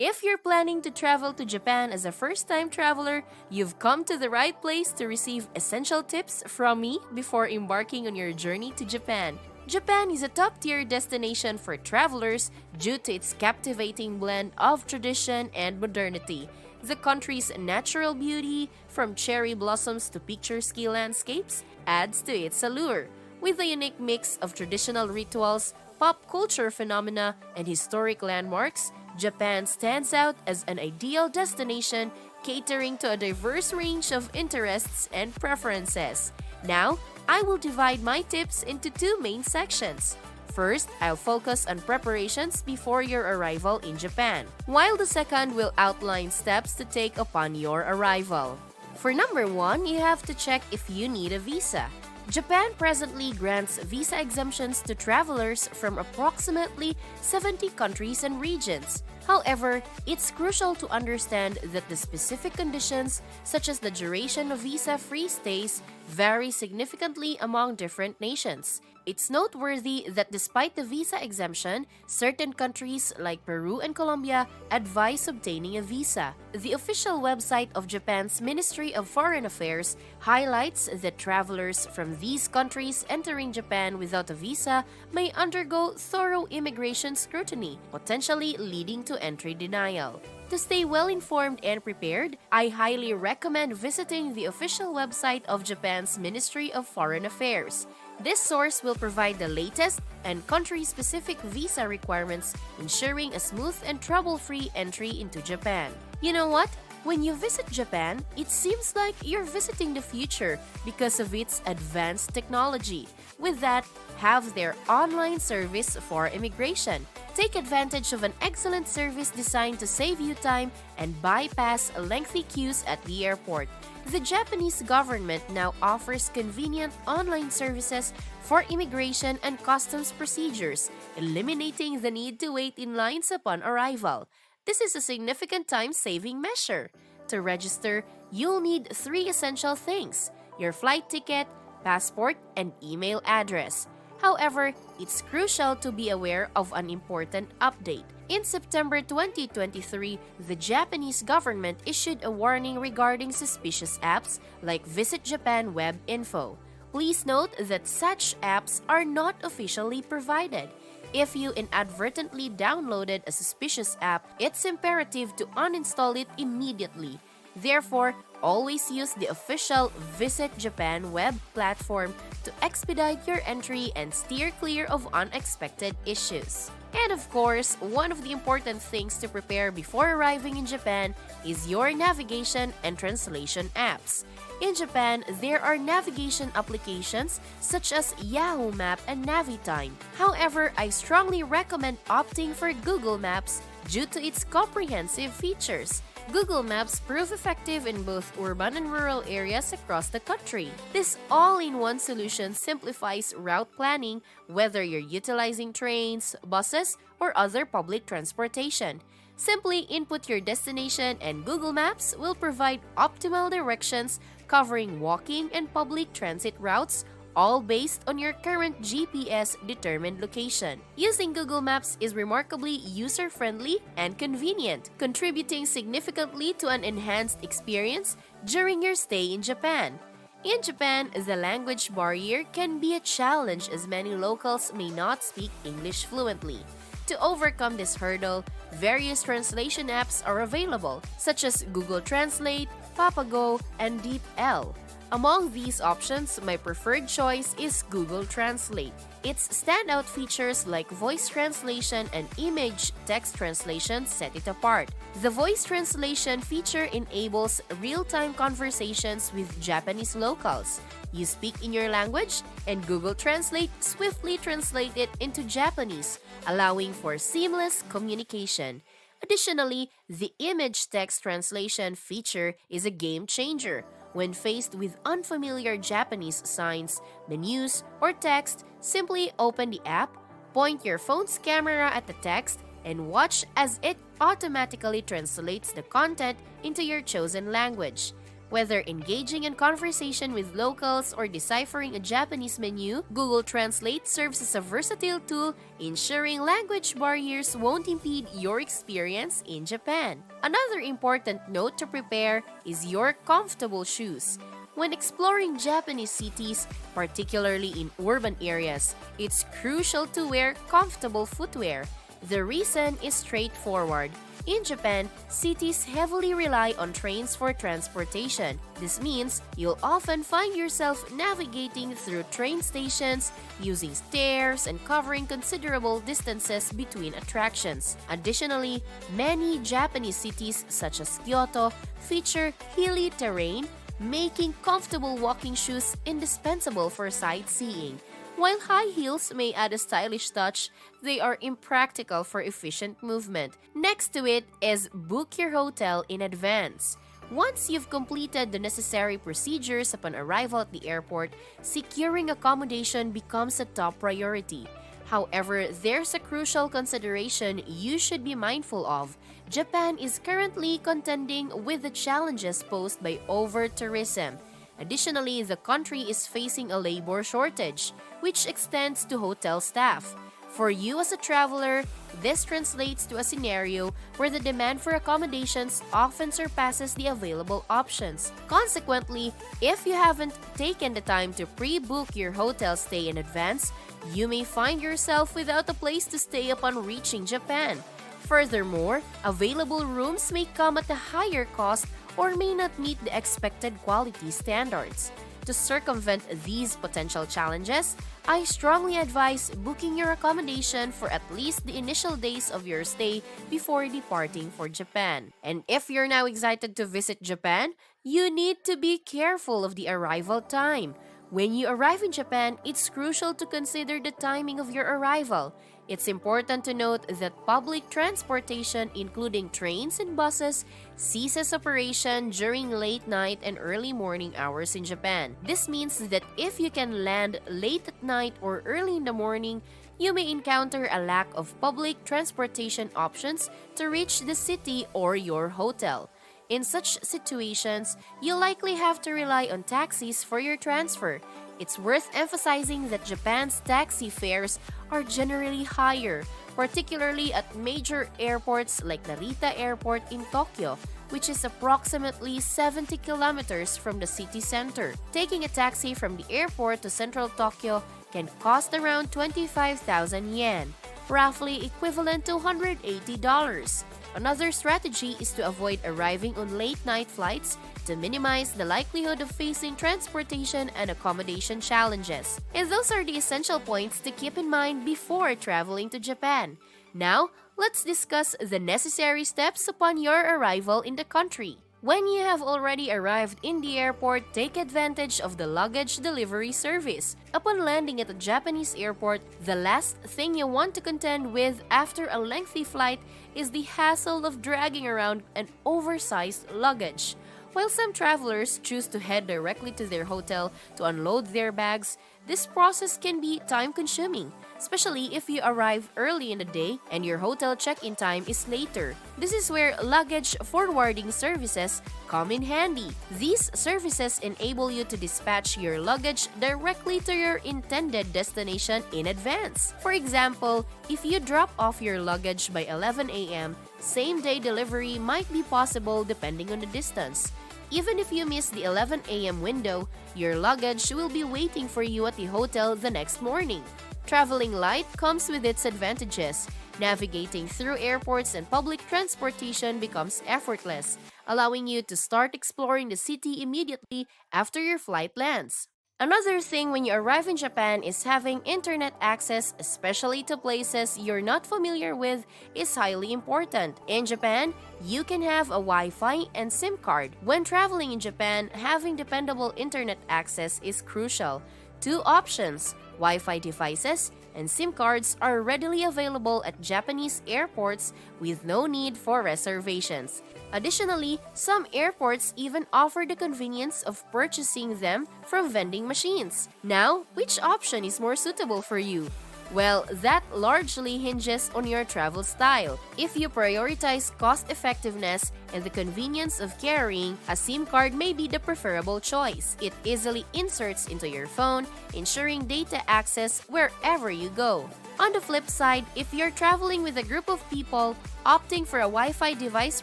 If you're planning to travel to Japan as a first-time traveler, you've come to the right place to receive essential tips from me before embarking on your journey to Japan. Japan is a top-tier destination for travelers due to its captivating blend of tradition and modernity. The country's natural beauty, from cherry blossoms to picturesque landscapes, adds to its allure. With a unique mix of traditional rituals, pop culture phenomena, and historic landmarks, Japan stands out as an ideal destination catering to a diverse range of interests and preferences. Now, I will divide my tips into two main sections. First, I'll focus on preparations before your arrival in Japan, while the second will outline steps to take upon your arrival. For number one, you have to check if you need a visa. Japan presently grants visa exemptions to travelers from approximately 70 countries and regions. However, it's crucial to understand that the specific conditions, such as the duration of visa-free stays, vary significantly among different nations. It's noteworthy that despite the visa exemption, certain countries like Peru and Colombia advise obtaining a visa. The official website of Japan's Ministry of Foreign Affairs highlights that travelers from these countries entering Japan without a visa may undergo thorough immigration scrutiny, potentially leading to entry denial. To stay well-informed and prepared, I highly recommend visiting the official website of Japan's Ministry of Foreign Affairs. This source will provide the latest and country-specific visa requirements, ensuring a smooth and trouble-free entry into Japan. You know what? When you visit Japan, it seems like you're visiting the future because of its advanced technology. With that, have their online service for immigration. Take advantage of an excellent service designed to save you time and bypass lengthy queues at the airport. The Japanese government now offers convenient online services for immigration and customs procedures, eliminating the need to wait in lines upon arrival. This is a significant time-saving measure. To register, you'll need three essential things: your flight ticket, passport, and email address. However, it's crucial to be aware of an important update. In September 2023, the Japanese government issued a warning regarding suspicious apps like Visit Japan Web Info. Please note that such apps are not officially provided. If you inadvertently downloaded a suspicious app, it's imperative to uninstall it immediately. Therefore, always use the official Visit Japan web platform to expedite your entry and steer clear of unexpected issues. And of course, one of the important things to prepare before arriving in Japan is your navigation and translation apps. In Japan, there are navigation applications such as Yahoo Map and Navitime. However, I strongly recommend opting for Google Maps due to its comprehensive features. Google Maps prove effective in both urban and rural areas across the country. This all-in-one solution simplifies route planning, whether you're utilizing trains, buses, or other public transportation. Simply input your destination and Google Maps will provide optimal directions covering walking and public transit routes, all based on your current GPS-determined location. Using Google Maps is remarkably user-friendly and convenient, contributing significantly to an enhanced experience during your stay in Japan. In Japan, the language barrier can be a challenge as many locals may not speak English fluently. To overcome this hurdle, various translation apps are available, such as Google Translate, Papago, and DeepL. Among these options, my preferred choice is Google Translate. Its standout features like voice translation and image text translation set it apart. The voice translation feature enables real-time conversations with Japanese locals. You speak in your language, and Google Translate swiftly translates it into Japanese, allowing for seamless communication. Additionally, the image text translation feature is a game changer. When faced with unfamiliar Japanese signs, menus, or text, simply open the app, point your phone's camera at the text, and watch as it automatically translates the content into your chosen language. Whether engaging in conversation with locals or deciphering a Japanese menu, Google Translate serves as a versatile tool, ensuring language barriers won't impede your experience in Japan. Another important note to prepare is your comfortable shoes. When exploring Japanese cities, particularly in urban areas, it's crucial to wear comfortable footwear. The reason is straightforward. In Japan, cities heavily rely on trains for transportation. This means you'll often find yourself navigating through train stations, using stairs, and covering considerable distances between attractions. Additionally, many Japanese cities, such as Kyoto, feature hilly terrain, making comfortable walking shoes indispensable for sightseeing. While high heels may add a stylish touch, they are impractical for efficient movement. Next to it is book your hotel in advance. Once you've completed the necessary procedures upon arrival at the airport, securing accommodation becomes a top priority. However, there's a crucial consideration you should be mindful of. Japan is currently contending with the challenges posed by over-tourism. Additionally, the country is facing a labor shortage, which extends to hotel staff. For you as a traveler, this translates to a scenario where the demand for accommodations often surpasses the available options. Consequently, if you haven't taken the time to pre-book your hotel stay in advance, you may find yourself without a place to stay upon reaching Japan. Furthermore, available rooms may come at a higher cost or may not meet the expected quality standards. To circumvent these potential challenges, I strongly advise booking your accommodation for at least the initial days of your stay before departing for Japan. And if you're now excited to visit Japan, you need to be careful of the arrival time. When you arrive in Japan, it's crucial to consider the timing of your arrival. It's important to note that public transportation, including trains and buses, ceases operation during late night and early morning hours in Japan. This means that if you can land late at night or early in the morning, you may encounter a lack of public transportation options to reach the city or your hotel. In such situations, you'll likely have to rely on taxis for your transfer. It's worth emphasizing that Japan's taxi fares are generally higher, particularly at major airports like Narita Airport in Tokyo, which is approximately 70 kilometers from the city center. Taking a taxi from the airport to central Tokyo can cost around 25,000 yen, roughly equivalent to $180. Another strategy is to avoid arriving on late-night flights to minimize the likelihood of facing transportation and accommodation challenges. And those are the essential points to keep in mind before traveling to Japan. Now, let's discuss the necessary steps upon your arrival in the country. When you have already arrived in the airport, take advantage of the luggage delivery service. Upon landing at a Japanese airport, the last thing you want to contend with after a lengthy flight is the hassle of dragging around an oversized luggage. While some travelers choose to head directly to their hotel to unload their bags, this process can be time-consuming, especially if you arrive early in the day and your hotel check-in time is later. This is where luggage forwarding services come in handy. These services enable you to dispatch your luggage directly to your intended destination in advance. For example, if you drop off your luggage by 11 a.m., same-day delivery might be possible depending on the distance. Even if you miss the 11 a.m. window, your luggage will be waiting for you at the hotel the next morning. Traveling light comes with its advantages. Navigating through airports and public transportation becomes effortless, allowing you to start exploring the city immediately after your flight lands. Another thing when you arrive in Japan is having internet access, especially to places you're not familiar with, is highly important. In Japan, you can have a Wi-Fi and SIM card. When traveling in Japan, having dependable internet access is crucial. Two options, Wi-Fi devices and SIM cards, are readily available at Japanese airports with no need for reservations. Additionally, some airports even offer the convenience of purchasing them from vending machines. Now, which option is more suitable for you? Well, that largely hinges on your travel style. If you prioritize cost-effectiveness and the convenience of carrying, a SIM card may be the preferable choice. It easily inserts into your phone, ensuring data access wherever you go. On the flip side, if you're traveling with a group of people, opting for a Wi-Fi device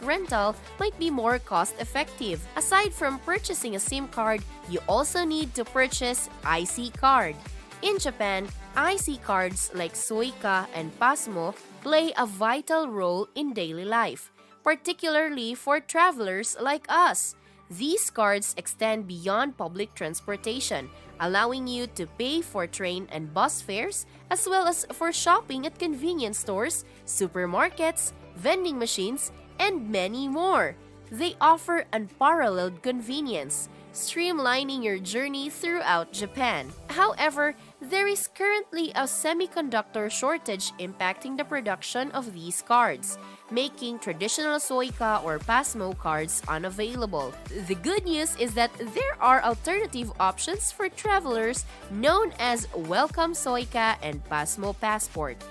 rental might be more cost-effective. Aside from purchasing a SIM card, you also need to purchase IC card. In Japan, IC cards like Suica and Pasmo play a vital role in daily life, particularly for travelers like us. These cards extend beyond public transportation, allowing you to pay for train and bus fares as well as for shopping at convenience stores, supermarkets, vending machines, and many more. They offer unparalleled convenience, streamlining your journey throughout Japan. However, there is currently a semiconductor shortage impacting the production of these cards, making traditional Suica or Pasmo cards unavailable. The good news is that there are alternative options for travelers known as Welcome Suica and Pasmo Passport.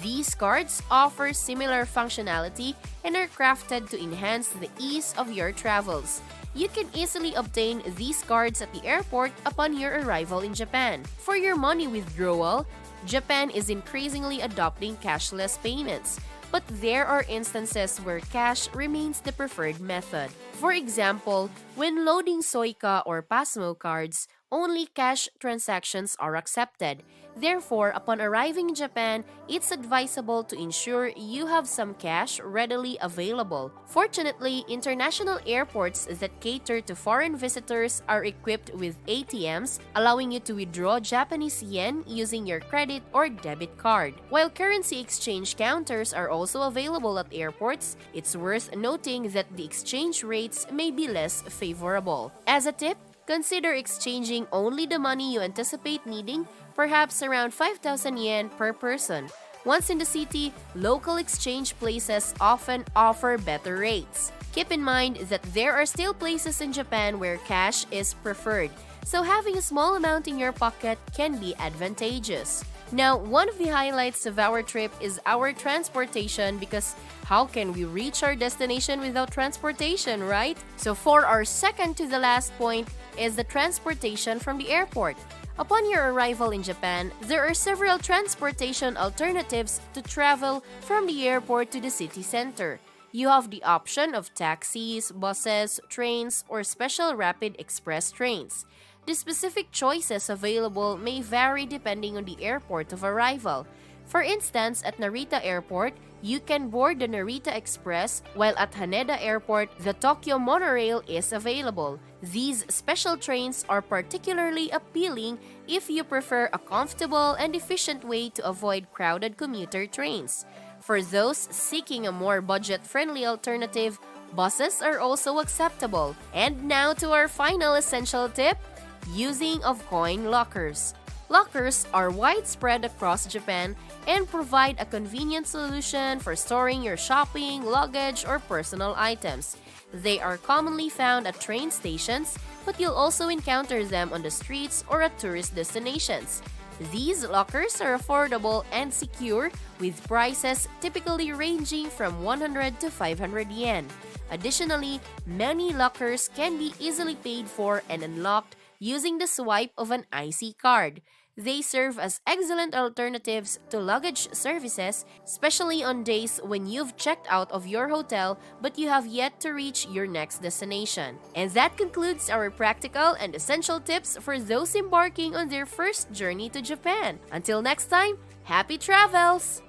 These cards offer similar functionality and are crafted to enhance the ease of your travels. You can easily obtain these cards at the airport upon your arrival in Japan. For your money withdrawal, Japan is increasingly adopting cashless payments, but there are instances where cash remains the preferred method. For example, when loading Suica or Pasmo cards, only cash transactions are accepted. Therefore, upon arriving in Japan, it's advisable to ensure you have some cash readily available. Fortunately, international airports that cater to foreign visitors are equipped with ATMs, allowing you to withdraw Japanese yen using your credit or debit card. While currency exchange counters are also available at airports, it's worth noting that the exchange rates may be less favorable. As a tip, consider exchanging only the money you anticipate needing, perhaps around 5,000 yen per person. Once in the city, local exchange places often offer better rates. Keep in mind that there are still places in Japan where cash is preferred, so having a small amount in your pocket can be advantageous. Now, one of the highlights of our trip is our transportation, because how can we reach our destination without transportation, right? So for our second to the last point is the transportation from the airport. Upon your arrival in Japan, there are several transportation alternatives to travel from the airport to the city center. You have the option of taxis, buses, trains, or special rapid express trains. The specific choices available may vary depending on the airport of arrival. For instance, at Narita Airport, you can board the Narita Express, while at Haneda Airport, the Tokyo Monorail is available. These special trains are particularly appealing if you prefer a comfortable and efficient way to avoid crowded commuter trains. For those seeking a more budget-friendly alternative, buses are also acceptable. And now to our final essential tip: using of coin lockers. Lockers are widespread across Japan and provide a convenient solution for storing your shopping, luggage, or personal items. They are commonly found at train stations, but you'll also encounter them on the streets or at tourist destinations. These lockers are affordable and secure, with prices typically ranging from 100 to 500 yen. Additionally, many lockers can be easily paid for and unlocked using the swipe of an IC card. They serve as excellent alternatives to luggage services, especially on days when you've checked out of your hotel but you have yet to reach your next destination. And that concludes our practical and essential tips for those embarking on their first journey to Japan. Until next time, happy travels!